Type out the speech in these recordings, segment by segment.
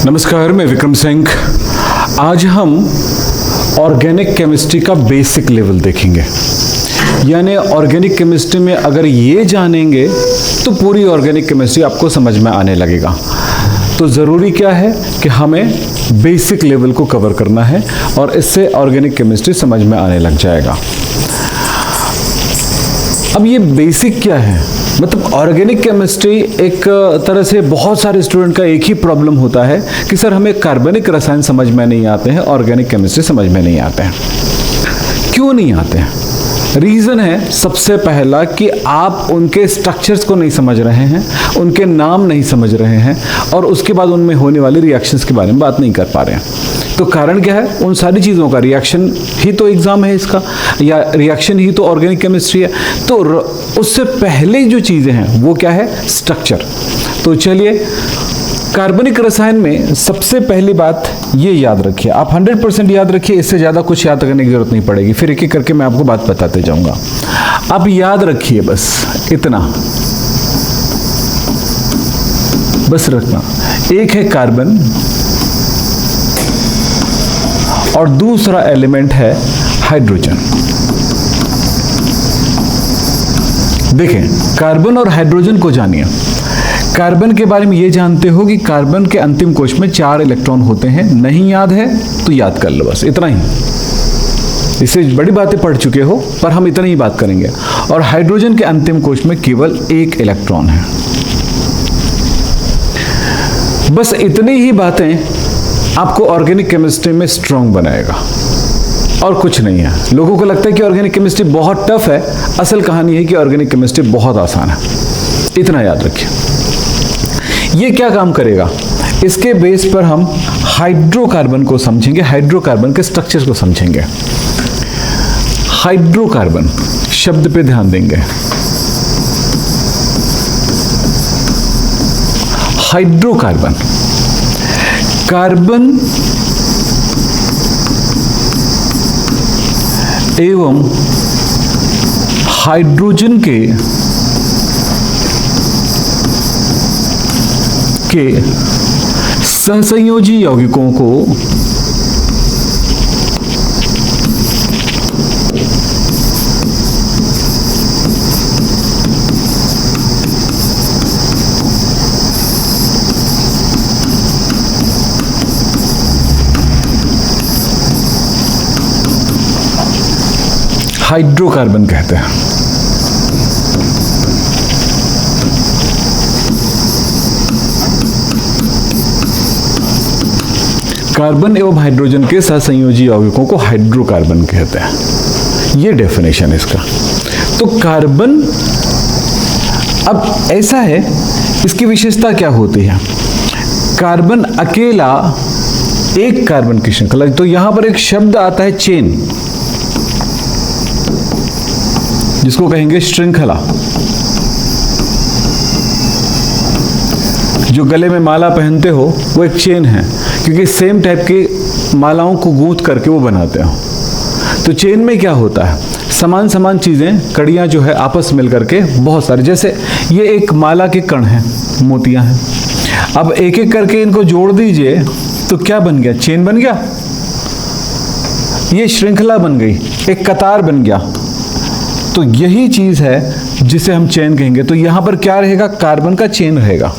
नमस्कार, मैं विक्रम सिंह। आज हम ऑर्गेनिक केमिस्ट्री का बेसिक लेवल देखेंगे। यानी ऑर्गेनिक केमिस्ट्री में अगर ये जानेंगे तो पूरी ऑर्गेनिक केमिस्ट्री आपको समझ में आने लगेगा। तो ज़रूरी क्या है कि हमें बेसिक लेवल को कवर करना है और इससे ऑर्गेनिक केमिस्ट्री समझ में आने लग जाएगा। अब ये बेसिक क्या है? मतलब ऑर्गेनिक केमिस्ट्री एक तरह से बहुत सारे स्टूडेंट का एक ही प्रॉब्लम होता है कि सर हमें कार्बनिक रसायन समझ में नहीं आते हैं, ऑर्गेनिक केमिस्ट्री समझ में नहीं आते हैं। क्यों नहीं आते हैं? रीज़न है सबसे पहला कि आप उनके स्ट्रक्चर्स को नहीं समझ रहे हैं, उनके नाम नहीं समझ रहे हैं और उसके बाद उनमें होने वाली रिएक्शंस के बारे में बात नहीं कर पा रहे हैं। तो कारण क्या है? उन सारी चीज़ों का रिएक्शन ही तो एग्ज़ाम है इसका, या रिएक्शन ही तो ऑर्गेनिक केमिस्ट्री है। तो उससे पहले जो चीज़ें हैं वो क्या है? स्ट्रक्चर। तो चलिए, कार्बनिक रसायन में सबसे पहली बात ये याद रखिए, आप 100% याद रखिए, इससे ज़्यादा कुछ याद करने की जरूरत नहीं पड़ेगी, फिर एक एक करके मैं आपको बात बताते जाऊंगा। आप याद रखिए बस इतना, बस रखना। एक है कार्बन और दूसरा एलिमेंट है हाइड्रोजन। देखें, कार्बन और हाइड्रोजन को जानिए। कार्बन के बारे में ये जानते हो कि कार्बन के अंतिम कोश में 4 इलेक्ट्रॉन होते हैं। नहीं याद है तो याद कर लो, बस इतना ही। इससे बड़ी बातें पढ़ चुके हो, पर हम इतना ही बात करेंगे। और हाइड्रोजन के अंतिम कोश में केवल 1 इलेक्ट्रॉन है। बस इतनी ही बातें आपको ऑर्गेनिक केमिस्ट्री में स्ट्रांग बनाएगा और कुछ नहीं है। लोगों को लगता है कि ऑर्गेनिक केमिस्ट्री बहुत टफ है, असल कहानी है कि ऑर्गेनिक केमिस्ट्री बहुत आसान है। इतना याद रखिए। ये क्या काम करेगा? इसके बेस पर हम हाइड्रोकार्बन को समझेंगे, हाइड्रोकार्बन के स्ट्रक्चर को समझेंगे। हाइड्रोकार्बन शब्द पे ध्यान देंगे। हाइड्रोकार्बन, कार्बन एवं हाइड्रोजन के सहसंयोजी यौगिकों को हाइड्रोकार्बन कहते हैं। कार्बन एवं हाइड्रोजन के सहसंयोजी यौगिकों को हाइड्रोकार्बन कहते हैं। ये डेफिनेशन है इसका। तो कार्बन, अब ऐसा है, इसकी विशेषता क्या होती है? कार्बन अकेला एक कार्बन की श्रृंखला, तो यहां पर एक शब्द आता है चेन, जिसको कहेंगे श्रृंखला। जो गले में माला पहनते हो वो एक चेन है, क्योंकि सेम टाइप की मालाओं को गूंथ करके वो बनाते हो। तो चेन में क्या होता है? समान समान चीज़ें, कड़ियाँ जो है आपस मिल करके बहुत सारी, जैसे ये एक माला के कण हैं, मोतियाँ हैं। अब एक एक करके इनको जोड़ दीजिए तो क्या बन गया? चेन बन गया। ये श्रृंखला बन गई, एक कतार बन गया। तो यही चीज़ है जिसे हम चेन कहेंगे। तो यहाँ पर क्या रहेगा? कार्बन का चेन रहेगा।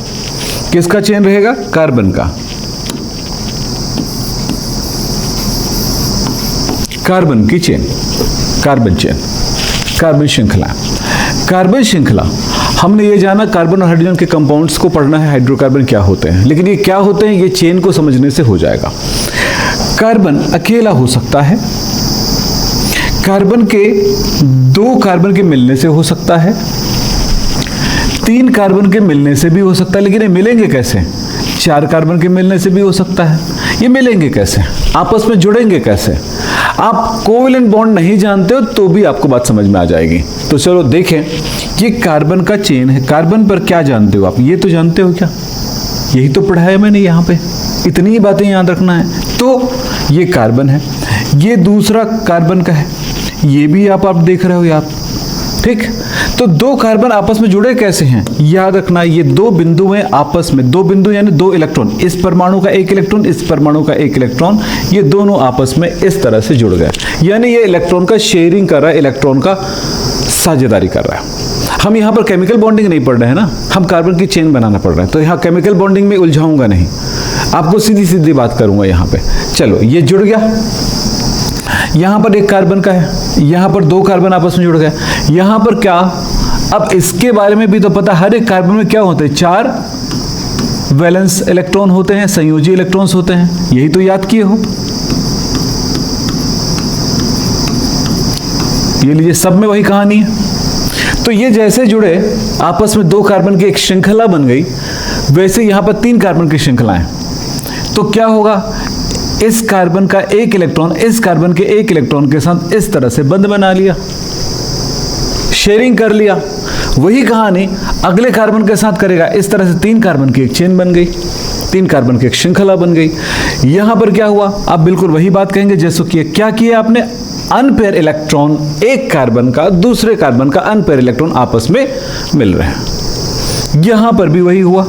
किसका चेन रहेगा? कार्बन का। कार्बन की चेन, कार्बन चेन, कार्बन श्रृंखला। कार्बन श्रृंखला, हमने ये जाना कार्बन और हाइड्रोजन के कंपाउंड्स को पढ़ना है, हाइड्रोकार्बन क्या होते हैं। लेकिन ये क्या होते हैं, ये चेन को समझने से हो जाएगा। कार्बन अकेला हो सकता है, कार्बन के 2 कार्बन के मिलने से हो सकता है, 3 कार्बन के मिलने से भी हो सकता है। लेकिन ये मिलेंगे कैसे? 4 कार्बन के मिलने से भी हो सकता है। ये मिलेंगे कैसे? आपस में जुड़ेंगे कैसे? आप कोवेलेंट बॉन्ड नहीं जानते हो तो भी आपको बात समझ में आ जाएगी। तो चलो देखें, ये कार्बन का चेन है। कार्बन पर क्या जानते हो आप? ये तो जानते हो क्या? यही तो पढ़ाया मैंने यहाँ पे, इतनी ही बातें याद रखना है। तो ये कार्बन है, ये दूसरा कार्बन का है, ये भी आप देख रहे हो आप, ठीक, तो दो कार्बन आपस में जुड़े कैसे हैं? याद रखना, ये दो बिंदु हैं आपस में, दो बिंदु यानी दो इलेक्ट्रॉन, इस परमाणु का एक इलेक्ट्रॉन, इस परमाणु का एक इलेक्ट्रॉन, ये दोनों आपस में इस तरह से जुड़ गए, यानी ये इलेक्ट्रॉन का शेयरिंग कर रहा है, इलेक्ट्रॉन का साझेदारी कर रहा है। हम यहाँ पर केमिकल बॉन्डिंग नहीं पढ़ रहे हैं ना, हम कार्बन की चेन बनाना पड़ रहा है, तो यहाँ केमिकल बॉन्डिंग में उलझाऊंगा नहीं, आपको सीधी सीधी बात करूंगा यहाँ पे। चलो, ये जुड़ गया, यहां पर एक कार्बन का है, यहां पर दो कार्बन आपस में जुड़ गए, यहां पर क्या, अब इसके बारे में भी तो पता, हर एक कार्बन में क्या होते हैं, 4 वैलेंस इलेक्ट्रॉन होते हैं, संयोजी इलेक्ट्रॉन्स होते हैं, यही तो याद किए हो। ये लीजिए, सब में वही कहानी है। तो ये जैसे जुड़े आपस में दो कार्बन की एक श्रृंखला बन गई, वैसे यहां पर 3 कार्बन की श्रृंखलाएं, तो क्या होगा, इस कार्बन का एक इलेक्ट्रॉन इस कार्बन के एक इलेक्ट्रॉन के साथ इस तरह से बंध बना लिया, शेयरिंग कर लिया। वही कहानी अगले कार्बन के साथ करेगा, इस तरह से 3 कार्बन की एक चेन बन गई, 3 कार्बन की एक श्रृंखला बन गई। यहां पर क्या हुआ, आप बिल्कुल वही बात कहेंगे जैसे कि क्या किया आपने, अनपेयर इलेक्ट्रॉन, एक कार्बन का दूसरे कार्बन का अनपेयर इलेक्ट्रॉन आपस में मिल रहे हैं। यहां पर भी वही हुआ,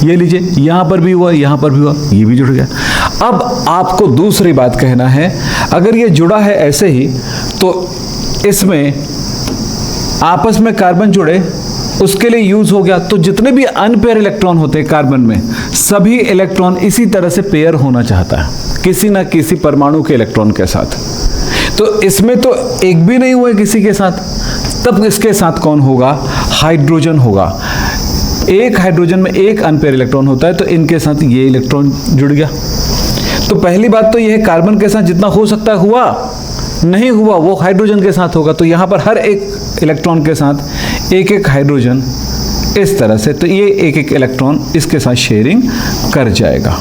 ये लीजिए, यहां पर भी हुआ, यहां पर भी हुआ, ये भी जुड़ गया। अब आपको दूसरी बात कहना है, अगर ये जुड़ा है ऐसे ही, तो इसमें आपस में कार्बन जुड़े, उसके लिए यूज हो गया, तो जितने भी अनपेयर इलेक्ट्रॉन होते हैं कार्बन में, सभी इलेक्ट्रॉन इसी तरह से पेयर होना चाहता है, किसी ना किसी परमाणु के इलेक्ट्रॉन के साथ। तो इसमें तो एक भी नहीं हुआ किसी के साथ, तब इसके साथ कौन होगा, हाइड्रोजन होगा। एक हाइड्रोजन में एक अनपेयर इलेक्ट्रॉन होता है, तो इनके साथ ये इलेक्ट्रॉन जुड़ गया। तो पहली बात तो यह है, कार्बन के साथ जितना हो सकता है हुआ, नहीं हुआ वो हाइड्रोजन के साथ होगा, तो यहां पर हर एक इलेक्ट्रॉन के साथ एक एक हाइड्रोजन इस तरह से, तो ये एक एक इलेक्ट्रॉन इसके साथ शेयरिंग कर जाएगा।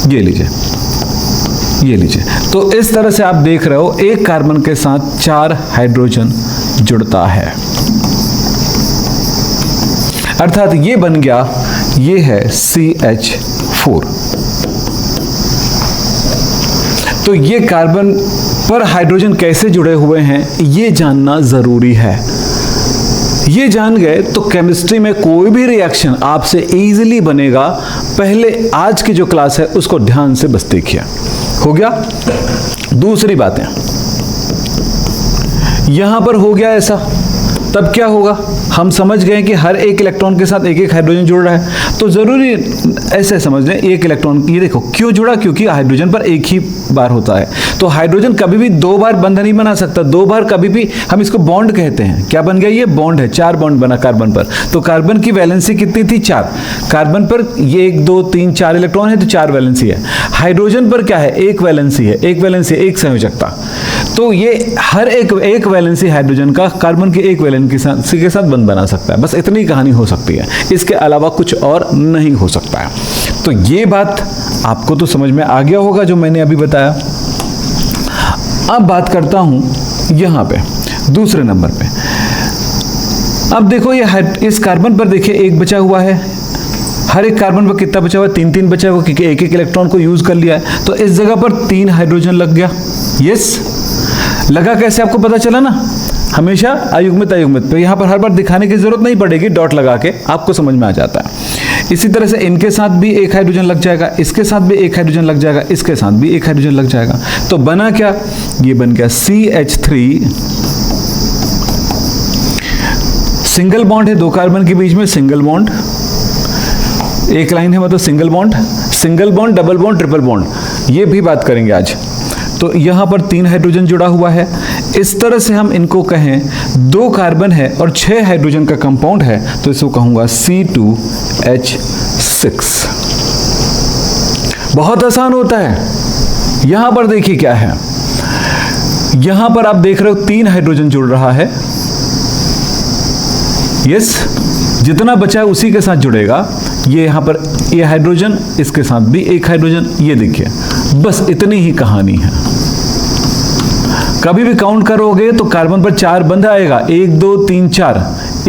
ये लीजिए, ये लीजिए, तो इस तरह से आप देख रहे हो एक कार्बन के साथ 4 हाइड्रोजन जुड़ता है, अर्थात ये बन गया, ये है CH4। तो ये कार्बन पर हाइड्रोजन कैसे जुड़े हुए हैं ये जानना जरूरी है। ये जान गए तो केमिस्ट्री में कोई भी रिएक्शन आपसे इजीली बनेगा। पहले आज की जो क्लास है उसको ध्यान से बस देखिए, हो गया। दूसरी बात है, यहां पर हो गया ऐसा, तब क्या होगा, हम समझ गए कि हर एक इलेक्ट्रॉन के साथ एक एक हाइड्रोजन जुड़ रहा है, तो जरूरी ऐसे समझ लें एक इलेक्ट्रॉन, ये देखो क्यों जुड़ा, क्योंकि हाइड्रोजन पर एक ही बार होता है, तो हाइड्रोजन कभी भी 2 बार बंध नहीं बना सकता, 2 बार कभी भी, हम इसको बॉन्ड कहते हैं। क्या बन गया, ये बॉन्ड है, 4 बॉन्ड बना कार्बन पर, तो कार्बन की वैलेंसी कितनी थी, 4, कार्बन पर ये 1 2 3 4 इलेक्ट्रॉन है, तो 4 वैलेंसी है। हाइड्रोजन पर क्या है, 1 वैलेंसी है, 1 वैलेंसी, 1 संयोजकता, तो ये हर एक वैलेंसी हाइड्रोजन का कार्बन की एक वैलेंसी के साथ बंध बना सकता है, बस इतनी कहानी हो सकती है, इसके अलावा कुछ और नहीं हो सकता है। तो ये बात आपको तो समझ में आ गया होगा जो मैंने अभी बताया। अब बात करता हूं यहां पे दूसरे नंबर पे। अब देखो ये इस कार्बन पर देखिए एक बचा हुआ है, हर एक कार्बन पर कितना बचा हुआ है, 3 बचा हुआ, क्योंकि एक एक इलेक्ट्रॉन को यूज कर लिया है, तो इस जगह पर 3 हाइड्रोजन लग गया। यस, लगा कैसे आपको पता चला ना, हमेशा अयुग्मित अयुग्मित पे, यहां पर हर बार दिखाने की जरूरत नहीं पड़ेगी, डॉट लगा के आपको समझ में आ जाता है। इसी तरह से इनके साथ भी एक हाइड्रोजन लग जाएगा, इसके साथ भी एक हाइड्रोजन लग जाएगा, इसके साथ भी एक हाइड्रोजन लग जाएगा, तो बना क्या, ये बन गया CH3, सिंगल बॉन्ड है 2 कार्बन के बीच में, सिंगल बॉन्ड, एक लाइन है मतलब single bond, single bond, double bond, triple bond, ये भी बात करेंगे आज। तो यहां पर 3 हाइड्रोजन जुड़ा हुआ है, इस तरह से हम इनको कहें 2 कार्बन है और 6 हाइड्रोजन का कंपाउंड है, तो इसको कहूंगा C2H6। बहुत आसान होता है। यहां पर देखिए क्या है, यहां पर आप देख रहे हो 3 हाइड्रोजन जुड़ रहा है, यस, जितना बचा है उसी के साथ जुड़ेगा। ये यहां पर ये हाइड्रोजन, इसके साथ भी एक हाइड्रोजन, ये देखिए, बस इतनी ही कहानी है। कभी भी काउंट करोगे तो कार्बन पर 4 बंध आएगा, 1 2 3 4,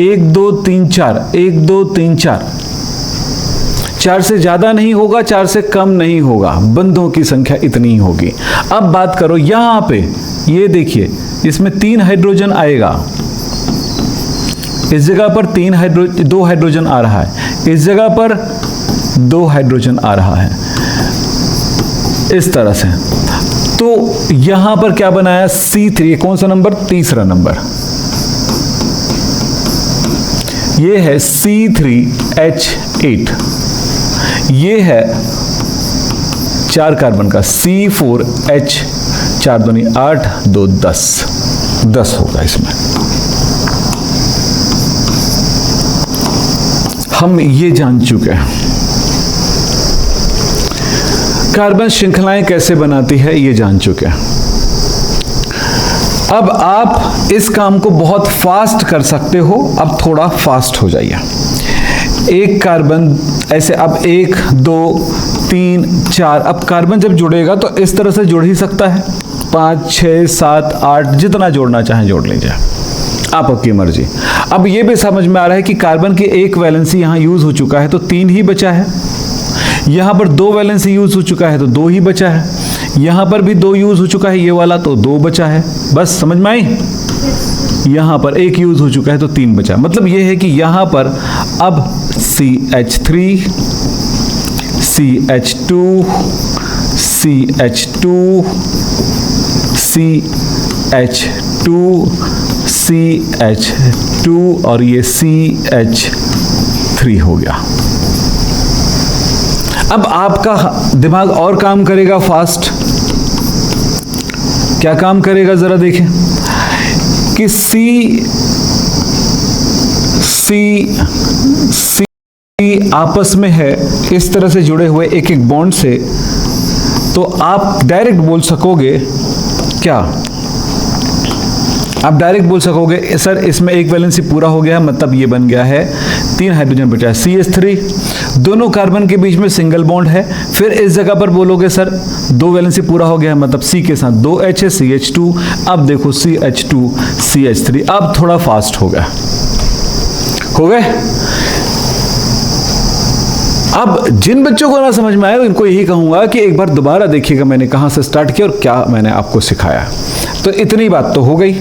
1 2 3 4, 1 2 3 4, 4 से ज्यादा नहीं होगा, 4 से कम नहीं होगा, बंधों की संख्या इतनी ही होगी। अब बात करो यहां पे, ये देखिए इसमें 3 हाइड्रोजन आएगा, इस जगह पर 2 हाइड्रोजन आ रहा है, इस जगह पर 2 हाइड्रोजन आ रहा है, इस तरह से। तो यहां पर क्या बनाया, C3, कौन सा नंबर, तीसरा नंबर, ये है C3H8, ये है 4 कार्बन का C4H, 4 दूनी 8, 2 10 होगा इसमें। हम ये जान चुके हैं कार्बन श्रृंखलाएं कैसे बनाती है, ये जान चुके हैं। अब आप इस काम को बहुत फास्ट कर सकते हो, अब थोड़ा फास्ट हो जाइए। एक कार्बन ऐसे, अब 1 2 3 4, अब कार्बन जब जुड़ेगा तो इस तरह से जुड़ ही सकता है, 5 6 7 8, जितना जोड़ना चाहें जोड़ लीजिए, आपकी मर्जी। अब ये भी समझ में आ रहा है कि कार्बन की एक वैलेंसी यहाँ यूज हो चुका है तो 3 ही बचा है, यहाँ पर 2 वैलेंसी यूज हो चुका है तो 2 ही बचा है, यहाँ पर भी 2 यूज हो चुका है ये वाला तो 2 बचा है, बस समझ में आई। यहाँ पर 1 यूज हो चुका है तो 3 बचा, मतलब ये है कि यहाँ पर अब CH3 CH2 CH2 CH2 CH2 और ये CH3 हो गया। अब आपका दिमाग और काम करेगा फास्ट, क्या काम करेगा जरा देखें कि C आपस में है इस तरह से जुड़े हुए एक एक बॉन्ड से, तो आप डायरेक्ट बोल सकोगे क्या, आप डायरेक्ट बोल सकोगे सर इसमें एक वैलेंसी पूरा हो गया, मतलब ये बन गया है 3 हाइड्रोजन बचा है CH3, दोनों कार्बन के बीच में सिंगल बॉन्ड है। फिर इस जगह पर बोलोगे सर 2 वैलेंसी पूरा हो गया है, मतलब C के साथ 2H है CH2, अब देखो CH2 CH3, अब थोड़ा फास्ट हो गया, हो गए। अब जिन बच्चों को ना समझ में आए उनको यही कहूंगा कि एक बार दोबारा देखिएगा मैंने कहां से स्टार्ट किया और क्या मैंने आपको सिखाया। तो इतनी बात तो हो गई,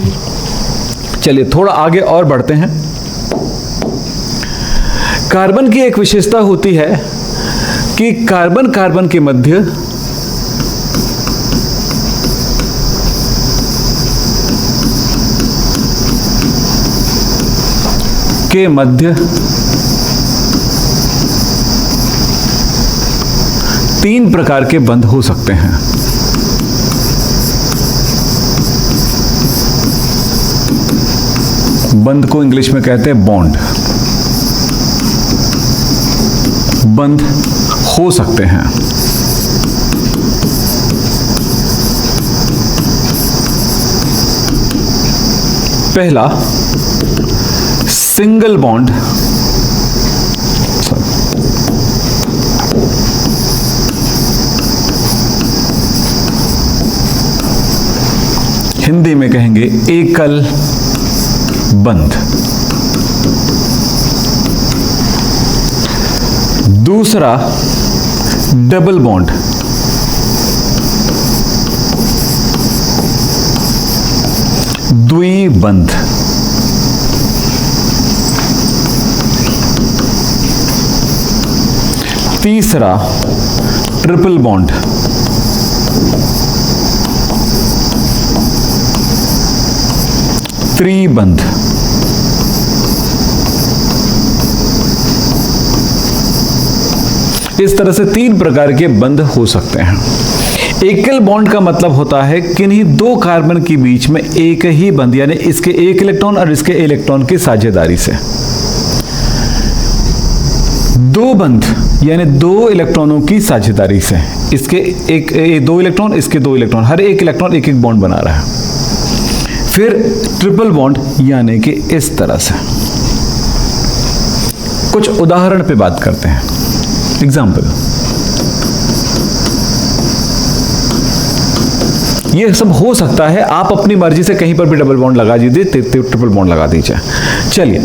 चलिए थोड़ा आगे और बढ़ते हैं। कार्बन की एक विशेषता होती है कि कार्बन कार्बन के मध्य तीन प्रकार के बंध हो सकते हैं। बंध को इंग्लिश में कहते हैं बॉन्ड, बंध हो सकते हैं। पहला सिंगल बॉन्ड, हिंदी में कहेंगे एकल बंध। दूसरा डबल बॉन्ड, द्विबंध। तीसरा ट्रिपल बॉन्ड, त्रिबंध। इस तरह से 3 प्रकार के बंध हो सकते हैं। एकल बॉन्ड का मतलब होता है किन्हीं 2 कार्बन के बीच में एक ही बंध, यानी इसके एक इलेक्ट्रॉन और इसके इलेक्ट्रॉन की साझेदारी से। 2 बंध यानी 2 इलेक्ट्रॉनों की साझेदारी से, इसके एक 2 इलेक्ट्रॉन, इसके 2 इलेक्ट्रॉन, हर एक इलेक्ट्रॉन एक एक बॉन्ड बना रहा है। फिर ट्रिपल बॉन्ड यानी कि इस तरह से। कुछ उदाहरण पे बात करते हैं, एग्जाम्पल। ये सब हो सकता है, आप अपनी मर्जी से कहीं पर भी डबल बॉन्ड लगा दीजिए, ट्रिपल बॉन्ड लगा दीजिए। चलिए,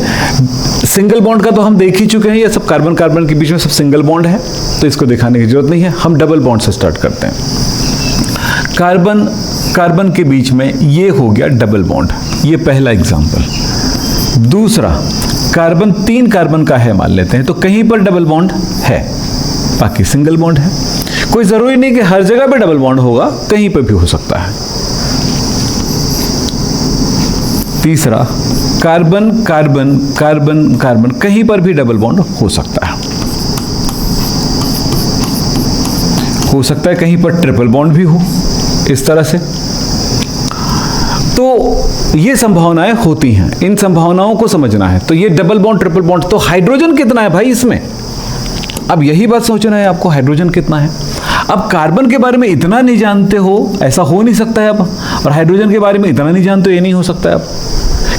सिंगल बॉन्ड का तो हम देख ही चुके हैं, ये सब कार्बन कार्बन के बीच में सब सिंगल बॉन्ड है, तो इसको दिखाने की जरूरत नहीं है। हम डबल बॉन्ड से स्टार्ट करते हैं। कार्बन कार्बन के बीच में ये हो गया डबल बॉन्ड, ये पहला एग्जाम्पल। दूसरा कार्बन 3 कार्बन का है मान लेते हैं, तो कहीं पर डबल बॉन्ड है, बाकी सिंगल बॉन्ड है। कोई जरूरी नहीं कि हर जगह पे डबल बॉन्ड होगा, कहीं पे भी हो सकता है। तीसरा, कार्बन कार्बन कार्बन कार्बन, कहीं पर भी डबल बॉन्ड हो सकता है। हो सकता है कहीं पर ट्रिपल बॉन्ड भी हो, इस तरह से। तो ये संभावनाएं होती हैं, इन संभावनाओं को समझना है। तो ये डबल बॉन्ड ट्रिपल बॉन्ड, तो हाइड्रोजन कितना है भाई इसमें, अब यही बात सोचना है आपको, हाइड्रोजन कितना है। अब कार्बन के बारे में इतना नहीं जानते हो, ऐसा हो नहीं सकता है अब, और हाइड्रोजन के बारे में इतना नहीं जानते हो, ये नहीं हो सकता है अब।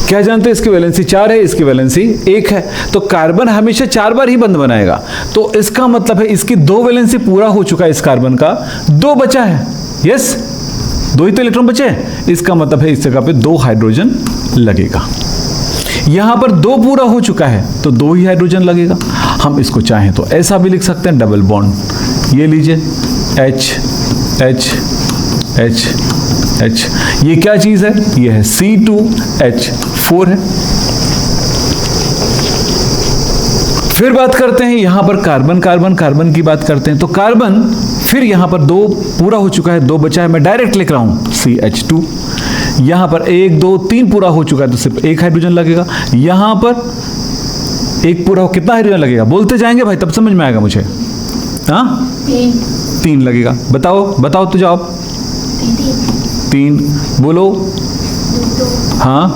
क्या जानते हैं, इसकी वैलेंसी 4 है, इसकी वैलेंसी 1 है, तो कार्बन हमेशा 4 बार ही बंद बनाएगा। तो इसका मतलब है इसकी 2 वैलेंसी पूरा हो चुका है, इस कार्बन का 2 बचा है। यस, 2 ही तो इलेक्ट्रॉन बचे हैं, इसका मतलब है इस जगह पे 2 हाइड्रोजन लगेगा। यहां पर 2 पूरा हो चुका है, तो 2 ही हाइड्रोजन लगेगा। हम इसको चाहें तो ऐसा भी लिख सकते हैं, डबल बॉन्ड, ये लीजिए H H H H, ये क्या चीज है, ये है C2H4 है। फिर बात करते हैं यहां पर कार्बन कार्बन कार्बन की बात करते हैं, तो कार्बन फिर यहां पर 2 पूरा हो चुका है, 2 बचा है, मैं डायरेक्ट लिख रहा हूं CH2। यहां पर 1 2 3 पूरा हो चुका है, तो सिर्फ 1 हाइड्रोजन लगेगा। यहां पर 1 पूरा हो, कितना हाइड्रोजन लगेगा, बोलते जाएंगे भाई, तब समझ में आएगा मुझे। हाँ, 3 लगेगा। बताओ बताओ तो जवाब। 3 बोलो। हाँ,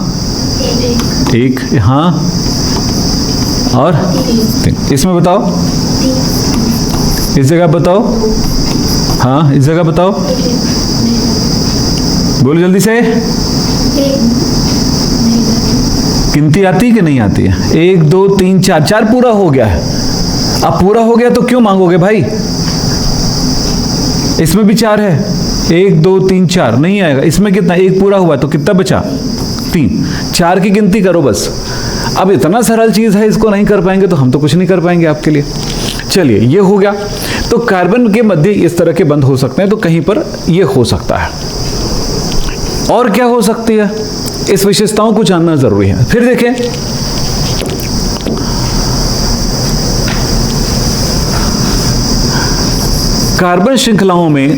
1, हाँ, और 3। इसमें बताओ, इस जगह बताओ, हाँ इस जगह बताओ, बोलो जल्दी से। गिनती आती है कि नहीं आती है? 1 2 3 4, 4 पूरा हो गया है। अब पूरा हो गया तो क्यों मांगोगे भाई, इसमें भी 4 है, 1 2 3 4 नहीं आएगा। इसमें कितना, 1 पूरा हुआ तो कितना बचा, 3। 4 की गिनती करो बस। अब इतना सरल चीज है, इसको नहीं कर पाएंगे तो हम तो कुछ नहीं कर पाएंगे आपके लिए। चलिए, ये हो गया। तो कार्बन के मध्य इस तरह के बंध हो सकते हैं, तो कहीं पर ये हो सकता है। और क्या हो सकती है, इस विशेषताओं को जानना जरूरी है। फिर देखें, कार्बन श्रृंखलाओं में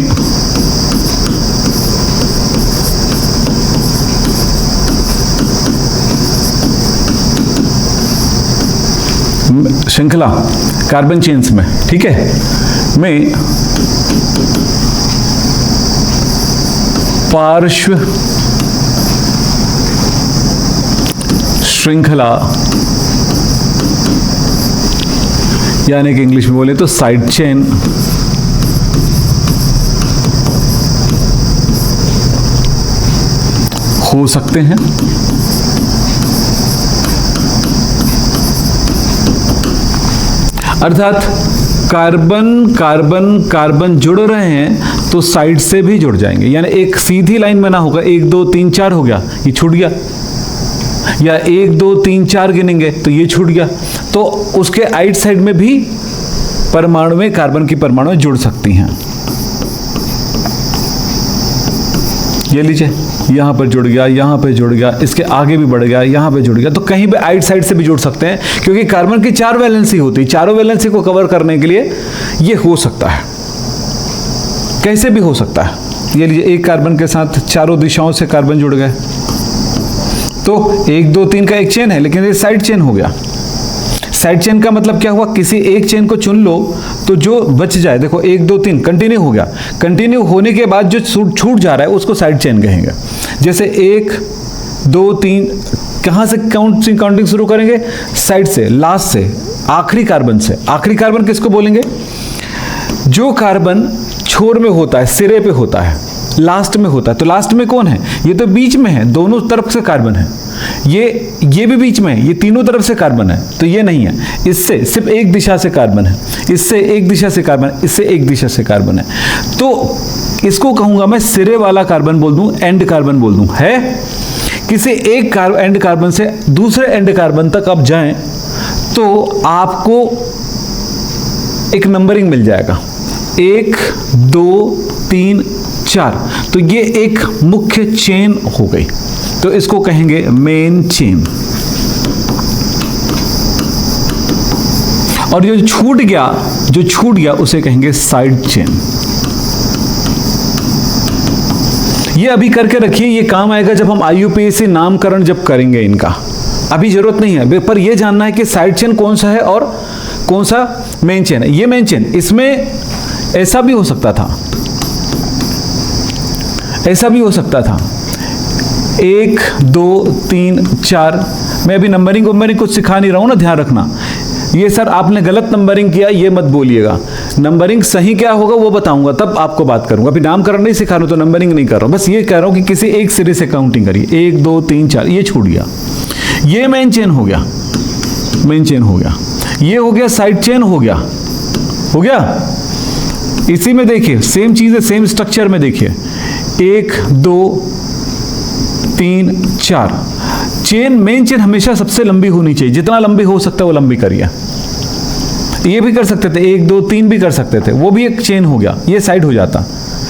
श्रृंखला कार्बन चेन्स में, ठीक है, में पार्श्व श्रृंखला, यानी कि इंग्लिश में बोले तो साइड चेन, हो सकते हैं। अर्थात कार्बन कार्बन कार्बन जुड़ रहे हैं तो साइड से भी जुड़ जाएंगे, यानी एक सीधी लाइन में ना होगा 1 2 3 4 हो गया, ये छूट गया, या 1 2 3 4 गिनेंगे तो ये छूट गया। तो उसके आइट साइड में भी परमाणु में कार्बन की परमाणु जुड़ सकती हैं। ये लीजिए, यहां पर जुड़ गया, यहां पे जुड़ गया, इसके आगे भी बढ़ गया, यहां पे जुड़ गया, तो कहीं पे आइट साइड से भी जुड़ सकते हैं, क्योंकि कार्बन की 4 वैलेंसी होती है। चारों वैलेंसी को कवर करने के लिए ये हो सकता है। कैसे भी हो सकता है, ये लीजिए, एक कार्बन के साथ चारों दिशाओं से कार्बन जुड़ गए, तो 1 2 3 का एक चेन है, लेकिन ये साइड चेन हो गया। साइड चेन का मतलब क्या हुआ, किसी एक चेन को चुन लो तो जो बच जाए, देखो 1 2 3 कंटिन्यू हो गया, कंटिन्यू होने के बाद जो छूट जा रहा है उसको साइड चेन कहेंगे। जैसे 1 2 3, कहां से काउंटिंग शुरू करेंगे, साइड से, लास्ट से, आखिरी कार्बन से। आखिरी कार्बन किसको बोलेंगे, जो कार्बन छोर में होता है, सिरे पे होता है, लास्ट में होता है। तो लास्ट में कौन है, ये तो बीच में है, दोनों तरफ से कार्बन है, ये भी बीच में है, ये तीनों तरफ से कार्बन है, तो ये नहीं है। इससे सिर्फ एक दिशा से कार्बन है, इससे एक दिशा से कार्बन, इससे एक दिशा से कार्बन है, तो इसको कहूंगा मैं सिरे वाला कार्बन बोल दूं, एंड कार्बन बोल दूं। है किसी एक एंड कार्बन से दूसरे एंड कार्बन तक आप जाएं तो आपको एक नंबरिंग मिल जाएगा, 1 2 3 4, तो ये एक मुख्य चेन हो गई, तो इसको कहेंगे मेन चेन। और जो छूट गया उसे कहेंगे साइड चेन। ये अभी करके रखिए, ये काम आएगा जब हम IUPAC नामकरण जब करेंगे इनका, अभी जरूरत नहीं है। पर ये जानना है कि साइड चेन कौन सा है और कौन सा मेन चेन है। ये मेन चेन, इसमें ऐसा भी हो सकता था, ऐसा भी हो सकता था 1 2 3 4। मैं अभी नंबरिंग कुछ सिखा नहीं रहा हूं ना, ध्यान रखना। ये सर आपने गलत नंबरिंग किया, ये मत बोलिएगा। नंबरिंग सही क्या होगा वो बताऊंगा, तब आपको बात करूंगा। अभी नामकरण नहीं सिखा रहा हूं तो नंबरिंग नहीं कर रहा हूं, बस ये कह रहा हूं कि किसी एक सिरे से काउंटिंग करिए। 1 2 3 4, ये छूट गया, ये मेन चेन हो गया, मेन चेन हो गया। ये हो गया साइड चेन, हो गया, हो गया। इसी में देखिए सेम चीज है, सेम स्ट्रक्चर में देखिए 1 2 3 4। चेन, मेन चेन हमेशा सबसे लंबी होनी चाहिए, जितना लंबी हो सकता है वो लंबी करिए। ये भी कर सकते थे, 1 2 3 भी कर सकते थे, वो भी एक चेन हो गया, ये साइड हो जाता,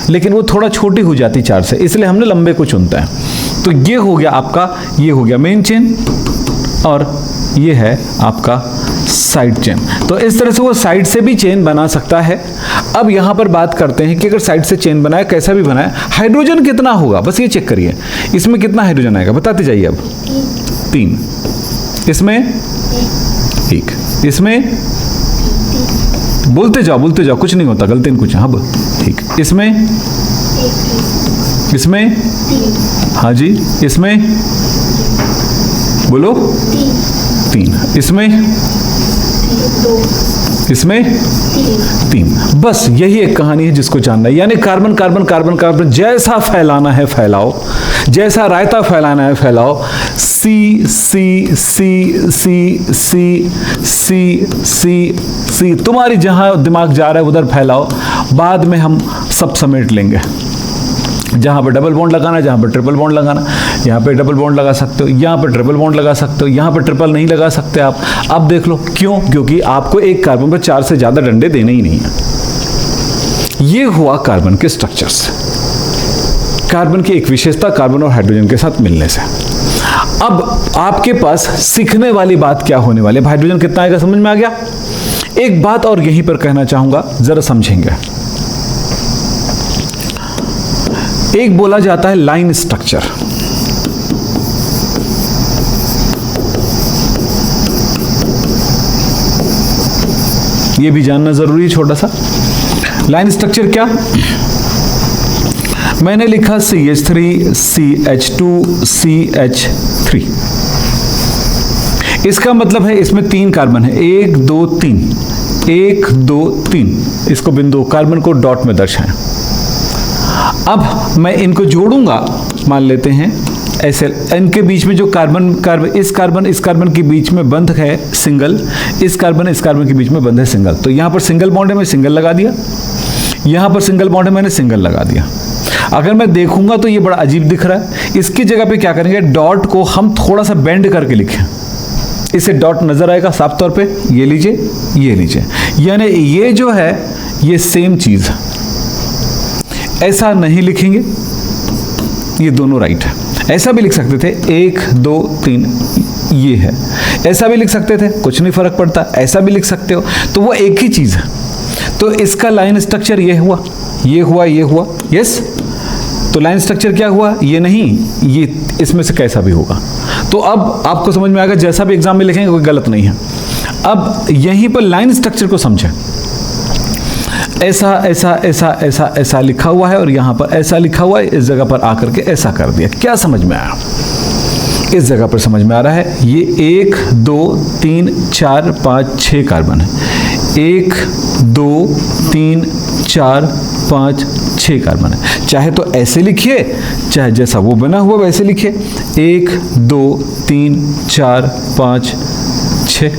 लेकिन वो थोड़ा छोटी हो जाती 4 से, इसलिए हमने लंबे को चुनता है। तो ये हो गया आपका, ये हो गया मेन चेन और ये है आपका साइड चेन। तो इस तरह से वो साइड से भी चेन बना सकता है। अब यहां पर बात करते हैं कि अगर साइड से चेन बनाए, कैसा भी बनाए, हाइड्रोजन कितना होगा, बस ये चेक करिए। इसमें कितना हाइड्रोजन आएगा बताते जाइए। अब 3, इसमें 1, इसमें बोलते जाओ, कुछ नहीं होता, गलती नहीं कुछ। हाँ ठीक, इसमें हाँ जी, इसमें बोलो 3, इसमें 3। बस यही एक कहानी है जिसको जानना है। यानी कार्बन कार्बन कार्बन कार्बन जैसा फैलाना है फैलाओ, जैसा रायता फैलाना है फैलाओ। सी सी सी सी सी सी सी सी, तुम्हारी जहां दिमाग जा रहा है उधर फैलाओ, बाद में हम सब समेट लेंगे। जहाँ पर डबल बॉन्ड लगाना, जहाँ पर ट्रिपल बॉन्ड लगाना, यहाँ पे डबल बॉन्ड लगा सकते हो, यहाँ पर ट्रिपल बॉन्ड लगा सकते हो, यहाँ पर ट्रिपल नहीं लगा सकते आप। अब देख लो क्यों, क्योंकि आपको एक कार्बन पर 4 से ज़्यादा डंडे देने ही नहीं है। ये हुआ कार्बन के स्ट्रक्चर्स, कार्बन की एक विशेषता कार्बन और हाइड्रोजन के साथ मिलने से। अब आपके पास सीखने वाली बात क्या होने वाली है, हाइड्रोजन कितना आएगा समझ में आ गया। एक बात और यहीं पर कहना चाहूंगा, जरा समझेंगे। एक बोला जाता है लाइन स्ट्रक्चर। ये भी जानना जरूरी है छोटा सा। लाइन स्ट्रक्चर क्या, मैंने लिखा CH3 CH2 CH3। इसका मतलब है इसमें 3 कार्बन है, 1 2 3, 1 2 3। इसको बिंदु कार्बन को डॉट में दर्शाएं। अब मैं इनको जोड़ूंगा, मान लेते हैं ऐसे, इनके बीच में जो इस कार्बन के बीच में बंध है सिंगल, इस कार्बन के बीच में बंध है सिंगल। तो यहां पर सिंगल बॉन्ड है, मैं सिंगल लगा दिया, यहां पर सिंगल बॉन्ड है, मैंने सिंगल लगा दिया। अगर मैं देखूंगा तो ये बड़ा अजीब दिख रहा है। इसकी जगह पे क्या करेंगे, डॉट को हम थोड़ा सा बेंड करके लिखें, इसे डॉट नजर आएगा साफ तौर पे। ये लीजिए, ये लीजिए, यानी ये जो है ये सेम चीज, ऐसा नहीं लिखेंगे, ये दोनों राइट है। ऐसा भी लिख सकते थे 1 2 3, ये है। ऐसा भी लिख सकते थे, कुछ नहीं फर्क पड़ता, ऐसा भी लिख सकते हो, तो वो एक ही चीज है। तो इसका लाइन स्ट्रक्चर ये हुआ, ये हुआ, ये हुआ, यस। तो लाइन स्ट्रक्चर क्या हुआ, ये नहीं, ये इसमें से कैसा भी होगा। तो अब आपको समझ में आएगा, जैसा भी एग्जाम में लिखेंगे कोई गलत नहीं है। अब यहीं पर लाइन स्ट्रक्चर को समझें। ऐसा ऐसा ऐसा ऐसा ऐसा लिखा हुआ है और यहां पर ऐसा लिखा हुआ है, इस जगह पर आकर के ऐसा कर दिया। क्या समझ में आया, इस जगह पर समझ में आ रहा है। ये 1 2 3 4 5 6 कार्बन है, 1 2 3 4 5 6 कार्बन है। चाहे तो ऐसे लिखिए, चाहे जैसा वो बना हुआ वैसे लिखिए, 1 2 3 4 5 6।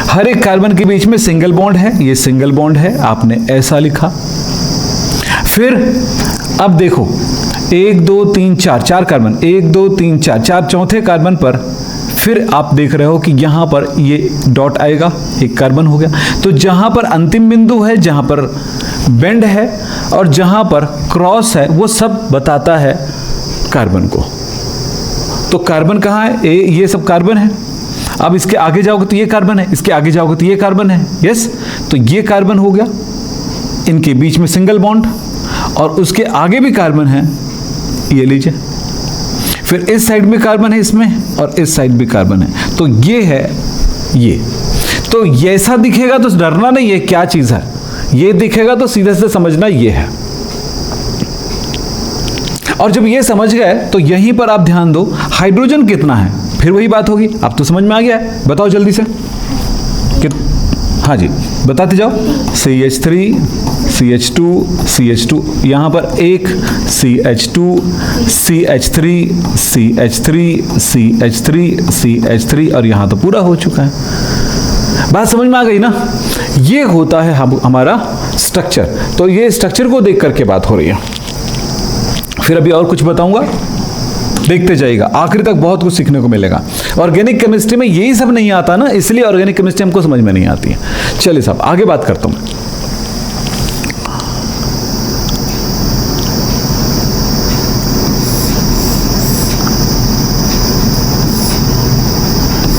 हर एक कार्बन के बीच में सिंगल बॉन्ड है, ये सिंगल बॉन्ड है, आपने ऐसा लिखा। फिर अब देखो 1 2 3 4, 4 कार्बन, 1 2 3 4, 4 चौथे कार्बन पर फिर आप देख रहे हो कि यहां पर ये डॉट आएगा, एक कार्बन हो गया। तो जहां पर अंतिम बिंदु है, जहां पर बेंड है और जहां पर क्रॉस है, वो सब बताता है कार्बन को। तो कार्बन कहाँ है, ये सब कार्बन है। अब इसके आगे जाओगे तो ये कार्बन है, इसके आगे जाओगे तो ये कार्बन है। यस, तो ये कार्बन हो गया, इनके बीच में सिंगल बॉन्ड, और उसके आगे भी कार्बन है, ये लीजिए। फिर इस साइड में कार्बन है इसमें, और इस साइड भी कार्बन है, तो ये है ये। तो ऐसा दिखेगा तो डरना नहीं है क्या चीज है, ये दिखेगा तो सीधे से समझना ये है। और जब ये समझ गए तो यहीं पर आप ध्यान दो, हाइड्रोजन कितना है, फिर वही बात होगी। अब तो समझ में आ गया है, बताओ जल्दी से हाँ जी बताते जाओ। CH3 CH2 CH2, यहां पर एक CH2 CH3 CH3 CH3 CH3, और यहां तो पूरा हो चुका है। बात समझ में आ गई ना? ये होता है हमारा स्ट्रक्चर। तो ये स्ट्रक्चर को देख करके बात हो रही है। फिर अभी और कुछ बताऊंगा, देखते जाइएगा, आखिर तक बहुत कुछ सीखने को मिलेगा। ऑर्गेनिक केमिस्ट्री में यही सब नहीं आता ना, इसलिए ऑर्गेनिक केमिस्ट्री हमको समझ में नहीं आती है। चलिए साहब आगे बात करता हूं।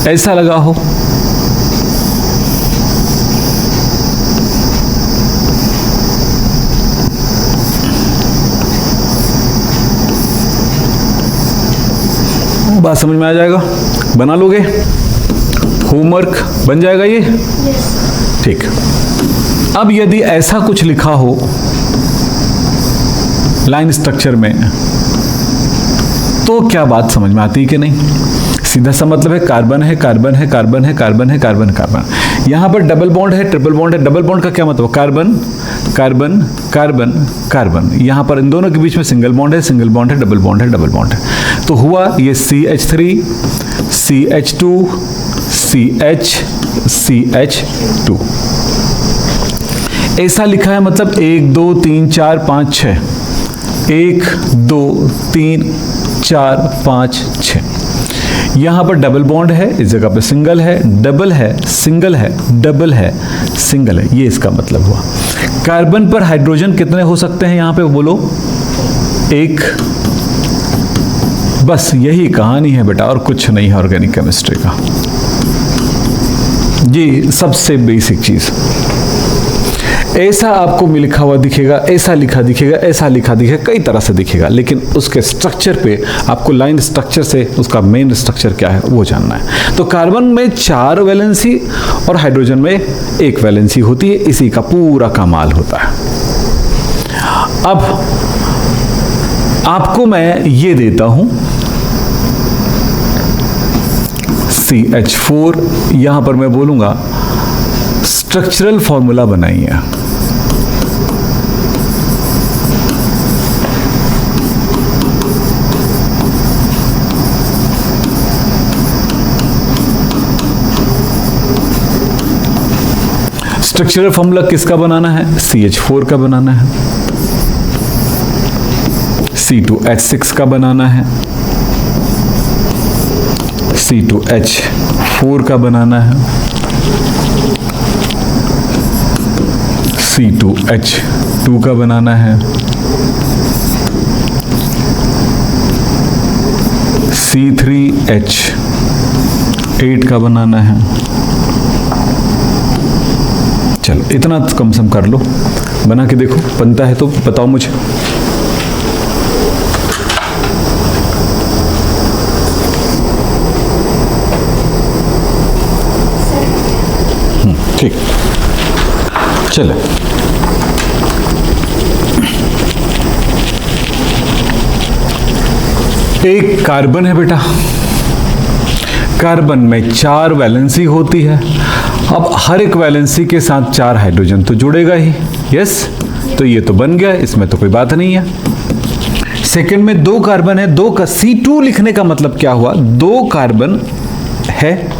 ऐसा लगा हो बात समझ में आ जाएगा, बना लोगे, होमवर्क बन जाएगा ये। ठीक। अब यदि ऐसा कुछ लिखा हो लाइन स्ट्रक्चर में, तो क्या बात समझ में आती है कि नहीं? सीधा सा मतलब है कार्बन है कार्बन है कार्बन है कार्बन है कार्बन कार्बन। यहां पर डबल बॉन्ड है, ट्रिपल बॉन्ड है। डबल बॉन्ड का क्या मतलब? Carbon carbon carbon carbon. यहां पर इन दोनों के बीच में सिंगल बॉन्ड है, सिंगल बॉन्ड है, डबल बॉन्ड है, डबल बॉन्ड है। तो हुआ ये CH3 CH2 CH CH2। ऐसा लिखा है, मतलब 1 2 3 4 5 6, 1 2 3 4 5 6। यहां पर डबल बॉन्ड है, इस जगह पे सिंगल है, डबल है, सिंगल है, डबल है, सिंगल है। ये इसका मतलब हुआ। कार्बन पर हाइड्रोजन कितने हो सकते हैं यहां पे बोलो? 1। बस यही कहानी है बेटा, और कुछ नहीं है ऑर्गेनिक केमिस्ट्री का। ये सबसे बेसिक चीज। ऐसा आपको लिखा हुआ दिखेगा, ऐसा लिखा दिखेगा, ऐसा लिखा दिखेगा, कई तरह से दिखेगा, लेकिन उसके स्ट्रक्चर पे आपको लाइन स्ट्रक्चर से उसका मेन स्ट्रक्चर क्या है वो जानना है। तो कार्बन में 4 वैलेंसी और हाइड्रोजन में 1 वैलेंसी होती है, इसी का पूरा कमाल होता है। अब आपको मैं ये देता हूं CH4, यहां पर मैं बोलूंगा स्ट्रक्चरल फॉर्मूला बनाइए। स्ट्रक्चरल फॉर्मूला किसका बनाना है? CH4 का बनाना है। C2H6 का बनाना है। C2H4 का बनाना है। C2H2 का बनाना है। C3H8 का बनाना है। चलो इतना कम सम कर लो, बना के देखो, बनता है तो बताओ मुझे। ठीक, चलो एक कार्बन है बेटा, कार्बन में 4 वैलेंसी होती है। अब हर एक वैलेंसी के साथ 4 हाइड्रोजन तो जुड़ेगा ही। यस, तो ये तो बन गया, इसमें तो कोई बात नहीं है। सेकंड में 2 कार्बन है, 2 का C2 लिखने का मतलब क्या हुआ? 2 कार्बन है,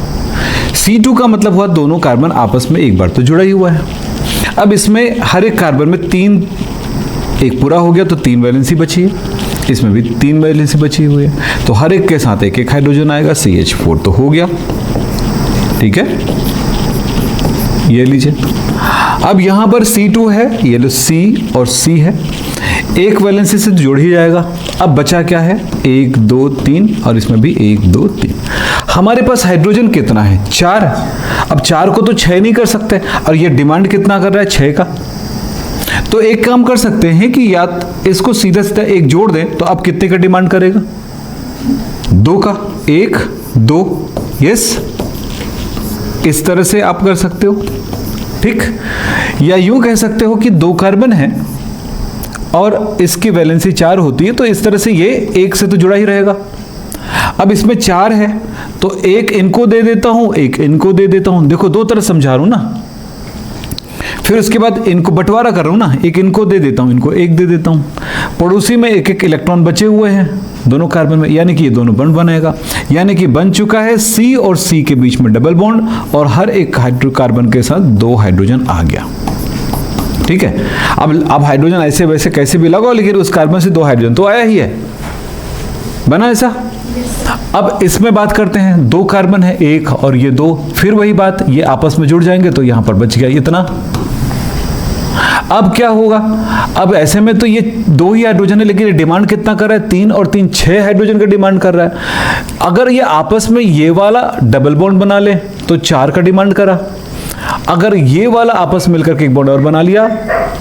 C2 का मतलब हुआ दोनों कार्बन आपस में एक बार तो जुड़ा ही हुआ है। अब इसमें हर एक कार्बन में 3, एक पूरा हो गया तो 3 वैलेंसी बची है, इसमें भी 3 वैलेंसी बची हुई है, तो हर एक के साथ एक एक हाइड्रोजन आएगा। CH4 तो हो गया, ठीक है, ये लीजिए। अब यहां पर C2 है, ये लो C और C है, एक वैलेंसी से जुड़ ही जाएगा। अब बचा क्या है? 1 2 3, और इसमें भी 1 2 3। हमारे पास हाइड्रोजन कितना है? 4। अब 4 को तो 6 नहीं कर सकते, और ये डिमांड कितना कर रहा है? 6 का। तो एक काम कर सकते हैं कि या इसको सीधा सीधा एक जोड़ दें, तो अब कितने का डिमांड करेगा? 2 का। 1 2, यस, इस तरह से आप कर सकते हो, ठीक। या यूं कह सकते हो कि 2 कार्बन है और इसकी वैलेंसी 4 होती है, तो इस तरह से ये 1 से तो जुड़ा ही रहेगा। अब इसमें 4 है, तो 1 इनको दे देता हूं, 1 इनको दे देता हूं। देखो 2 तरह समझा रहा हूं ना। फिर उसके बाद इनको बंटवारा कर रहा हूं ना, 1 इनको दे देता हूं, इनको 1 दे देता हूं। पड़ोसी में 1 इलेक्ट्रॉन बचे हुए हैं दोनों कार्बन में, यानी कि ये दोनों बॉन्ड बनेगा। यानी कि बन चुका है C और C के बीच में डबल बॉन्ड, और हर एक हाइड्रोकार्बन के साथ 2 हाइड्रोजन आ गया, ठीक है। अब हाइड्रोजन ऐसे वैसे कैसे भी लगाओ, लेकिन उस कार्बन से 2 हाइड्रोजन तो आया ही है, बना ऐसा। अब इसमें बात करते हैं, 2 कार्बन है, 1 और ये 2, फिर वही बात, ये आपस में जुड़ जाएंगे तो यहां पर बच गया इतना। अब क्या होगा? अब ऐसे में तो ये 2 ही हाइड्रोजन है, लेकिन ये डिमांड कितना कर रहा है? 3 और 3 6 हाइड्रोजन का डिमांड कर रहा है। अगर ये आपस में ये वाला डबल बॉन्ड बना ले तो 4 का डिमांड करा। अगर ये वाला आपस मिलकर के एक बॉन्ड और बना लिया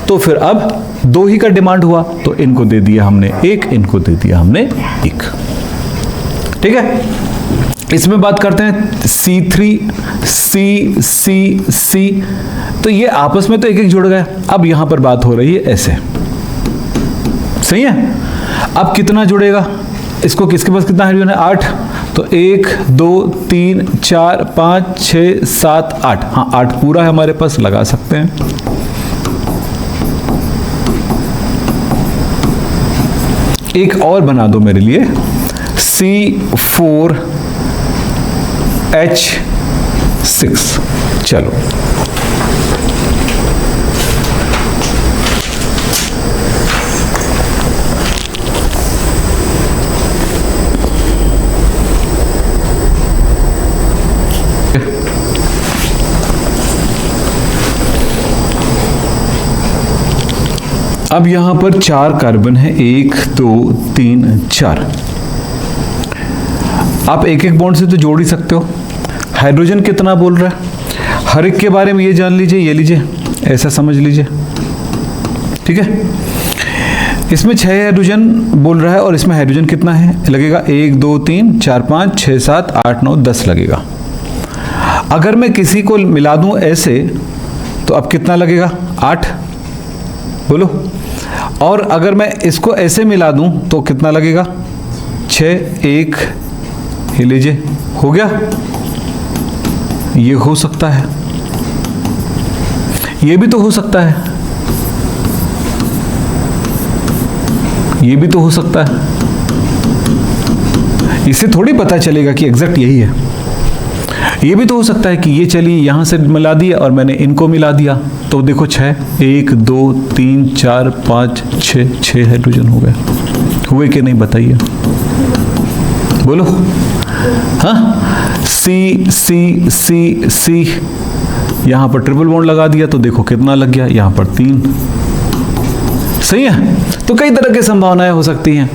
तो फिर अब 2 ही का डिमांड हुआ, तो इनको दे दिया हमने 1, इनको दे दिया हमने 1, ठीक है। इसमें बात करते हैं C3 C, तो ये आपस में तो 1 1 जुड़ गया। अब यहां पर बात हो रही है ऐसे, सही है। अब कितना जुड़ेगा? इसको किसके पास कितना हाइड्रोजन है? 8। तो 1 2 3 4 5 6 7 8, हाँ 8 पूरा है हमारे पास, लगा सकते हैं। एक और बना दो मेरे लिए, C4H6। चलो अब यहां पर 4 कार्बन है, 1 2 3 4। आप एक एक बॉन्ड से तो जोड़ ही सकते हो। हाइड्रोजन कितना बोल रहा है, हर एक के बारे में ये जान लीजिए, ये लीजिए, ऐसा समझ लीजिए, ठीक है। इसमें 6 हाइड्रोजन बोल रहा है, और इसमें हाइड्रोजन कितना है लगेगा? 1 2 3 4 5 6 7 8 9 10 लगेगा। अगर मैं किसी को मिला दूं ऐसे तो अब कितना लगेगा? 8, बोलो। और अगर मैं इसको ऐसे मिला दूं तो कितना लगेगा? 6 1, ये लीजिए, हो गया। ये हो सकता है, ये भी तो हो सकता है, ये भी तो हो सकता है। इसे थोड़ी पता चलेगा कि एग्जैक्ट यही है। ये भी तो हो सकता है कि ये चलिए यहां से मिला दिया और मैंने इनको मिला दिया, तो देखो 6 1 2 3 4 5 6 हाइड्रोजन हो गए। हुए कि नहीं बताइए, बोलो। हाँ, C यहां पर ट्रिपल बॉन्ड लगा दिया तो देखो कितना लग गया, यहां पर 3, सही है। तो कई तरह की संभावनाएं हो सकती हैं।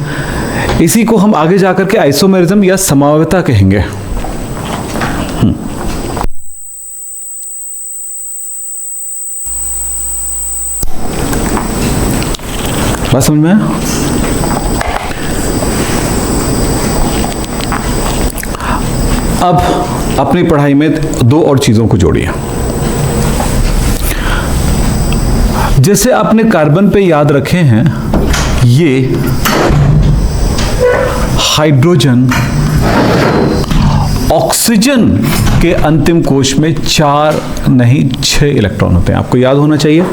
इसी को हम आगे जाकर के आइसोमेरिज्म या समावयवता कहेंगे। बात समझ में आया? अब अपनी पढ़ाई में 2 और चीजों को जोड़िए। जैसे आपने कार्बन पे याद रखे हैं, ये हाइड्रोजन ऑक्सीजन के अंतिम कोश में 4 नहीं 6 इलेक्ट्रॉन होते हैं, आपको याद होना चाहिए।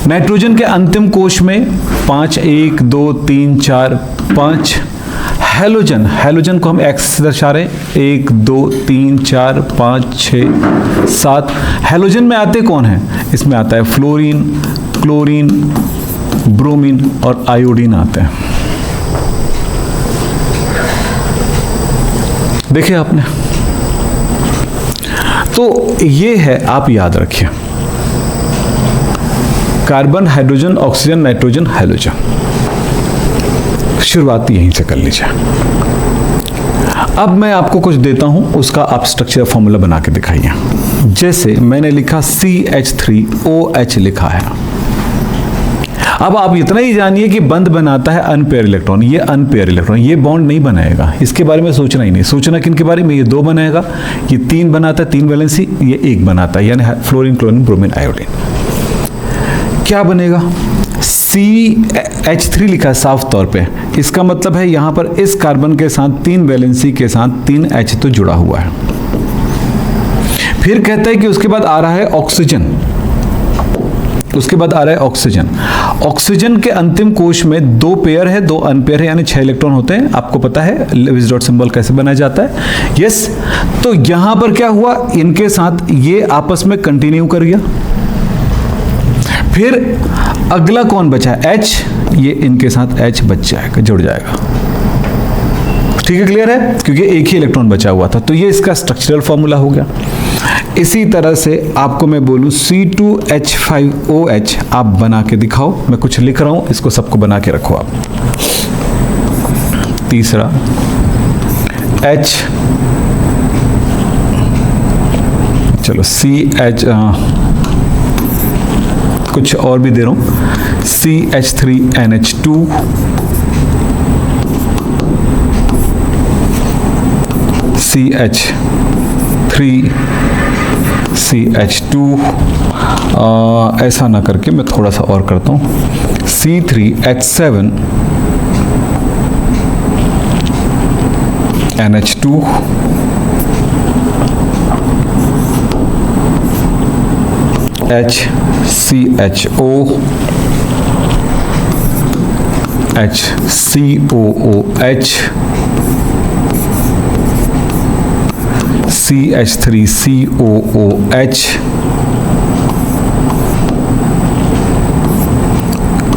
नाइट्रोजन के अंतिम कोश में 5 1 2 3 4 5। हैलोजन को हम एक्स से दर्शा रहे हैं, 1 2 3 4 5 6 7। हैलोजन में आते कौन है? इसमें आता है फ्लोरीन, क्लोरीन, ब्रोमीन और आयोडीन आते हैं। देखिए आपने, तो ये है, आप याद रखिए, carbon, hydrogen, oxygen, nitrogen, halogen. शुरुआत यहीं से कर लीजिए। अब मैं आपको कुछ देता हूं, उसका आप स्ट्रक्चर फॉर्मूला बना के दिखाइए। जैसे मैंने लिखा CH3OH लिखा है। अब आप इतना ही जानिए कि बंध बनाता है अनपेयर इलेक्ट्रॉन, ये अनपेयर इलेक्ट्रॉन, ये बॉन्ड नहीं बनाएगा, इसके बारे में सोचना ही नहीं। सोचना किन के बारे में, ये 2 बनाएगा, ये 3 बनाता है, 3 वैलेंसी, ये 1 बनाता है, यानी फ्लोरीन, क्लोरीन, ब्रोमीन, आयोडीन। क्या बनेगा? CH3 लिखा है साफ तौर पे, इसका मतलब है यहां पर इस कार्बन के साथ 3 वैलेंसी के साथ 3H तो जुड़ा हुआ है। फिर कहता है कि उसके बाद आ रहा है ऑक्सीजन, उसके बाद आ रहा है ऑक्सीजन। ऑक्सीजन के अंतिम कोश में 2 पेयर है, 2 अनपेयर है, यानी 6 इलेक्ट्रॉन होते हैं। आपको पता है लेविस डॉट सिंबल कैसे बनाया जाता है। यस, तो यहां पर क्या हुआ, इनके साथ ये आपस में कंटिन्यू कर गया। फिर अगला कौन बचा? H, ये इनके साथ H बच जाएगा, जुड़ जाएगा। ठीक है, क्लियर है, क्योंकि एक ही इलेक्ट्रॉन बचा हुआ था। तो ये इसका स्ट्रक्चरल फॉर्मूला हो गया। इसी तरह से आपको मैं बोलूं C2H5OH आप बना के दिखाओ। मैं कुछ लिख रहा हूं, इसको सबको बना के रखो आप। तीसरा H, चलो CH, कुछ और भी दे रहा हूं, CH3NH2, CH3CH2, ऐसा ना करके मैं थोड़ा सा और करता हूं, C3H7NH2, HCHO, HCOOH, CH3COOH,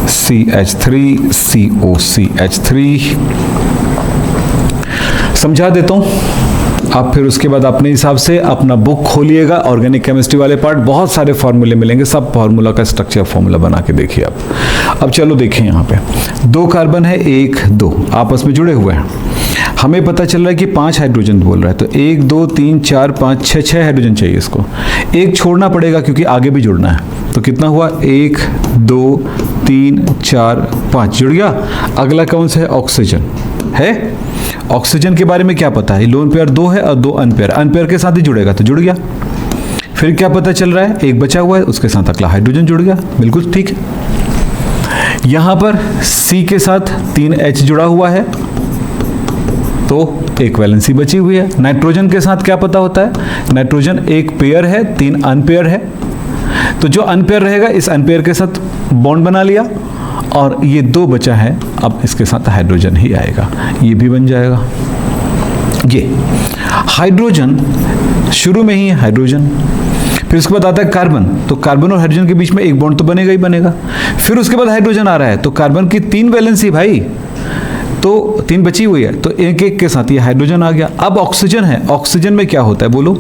CH3COCH3। समझा देता हूं, आप फिर उसके बाद अपने हिसाब से अपना बुक खोलिएगा, ऑर्गेनिक केमिस्ट्री वाले पार्ट, बहुत सारे फॉर्मूले मिलेंगे, सब फॉर्मूला का स्ट्रक्चर फॉर्मूला बना के देखिए आप। अब चलो देखें, यहाँ पे 2 कार्बन है, 1 2 आपस में जुड़े हुए हैं। हमें पता चल रहा है कि 5 हाइड्रोजन बोल रहा है, तो 1 2 3 4 5 6 हाइड्रोजन चाहिए इसको। 1 छोड़ना पड़ेगा क्योंकि आगे भी जुड़ना है। तो कितना हुआ? 1 2 3 4 5 जुड़ गया। अगला कौन सा है? ऑक्सीजन है। ऑक्सीजन के बारे में क्या पता है? लोन पेयर 2 है और 2 अनपेयर, अनपेयर के साथ ही जुड़ेगा तो जुड़ गया। फिर क्या पता चल रहा है? 1 बचा हुआ है, उसके साथ अगला हाइड्रोजन जुड़ गया, बिल्कुल ठीक है। यहां पर C के साथ 3H जुड़ा हुआ है, तो 1 वैलेंसी बची हुई है। नाइट्रोजन के साथ क्या पता होता है? नाइट्रोजन 1 पेयर है, 3 अनपेयर है, तो जो अनपेयर रहेगा इस अनपेयर के साथ बॉन्ड बना लिया, और ये 2 बचा है, अब इसके साथ हाइड्रोजन ही आएगा, ये भी बन जाएगा। ये हाइड्रोजन शुरू में ही है हाइड्रोजन, फिर उसके बाद आता है कार्बन, तो कार्बन और हाइड्रोजन के बीच में एक बॉन्ड तो बनेगा ही बनेगा। फिर उसके बाद हाइड्रोजन आ रहा है, तो कार्बन की 3 वैलेंसी भाई, तो 3 बची हुई है, तो एक एक के साथ ये हाइड्रोजन आ गया। अब ऑक्सीजन है, ऑक्सीजन में क्या होता है बोलो?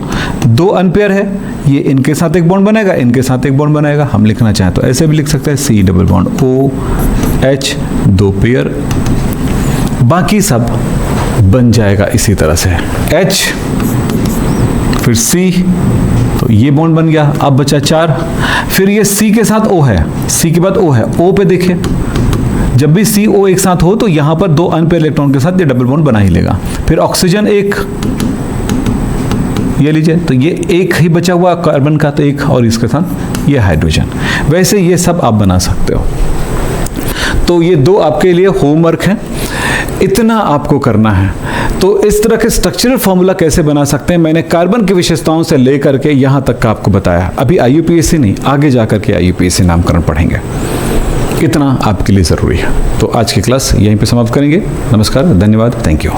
2 अनपेयर है, ये इनके साथ एक बॉन्ड बनाएगा, इनके साथ एक बॉन्ड बनाएगा। हम लिखना चाहें तो ऐसे भी लिख सकते हैं, C double bond OH 2 pair, बाकी सब बन जाएगा इसी तरह से। H फिर C, तो ये बॉन्ड बन गया। अब बचा 4, फिर ये C के साथ O है, C के बाद O है, O पे देखिए, जब भी CO एक साथ हो तो यहां पर 2 अनपेयर इलेक्ट्रॉन के साथ ये डबल बॉन्ड बना ही लेगा। फिर ऑक्सीजन 1, ये लीजिए, तो ये 1 ही बचा हुआ कार्बन का, तो 1, और इसके साथ ये हाइड्रोजन। वैसे ये सब आप बना सकते हो। तो ये 2 आपके लिए होमवर्क है, इतना आपको करना है। तो इस तरह के स्ट्रक्चरल फॉर्मूला कैसे बना सकते हैं, मैंने कार्बन की विशेषताओं से लेकर के यहाँ तक का आपको बताया। अभी IUPAC नहीं, आगे जाकर के IUPAC नामकरण पढ़ेंगे, इतना आपके लिए ज़रूरी है। तो आज की क्लास यहीं पे समाप्त करेंगे। नमस्कार, धन्यवाद, थैंक यू।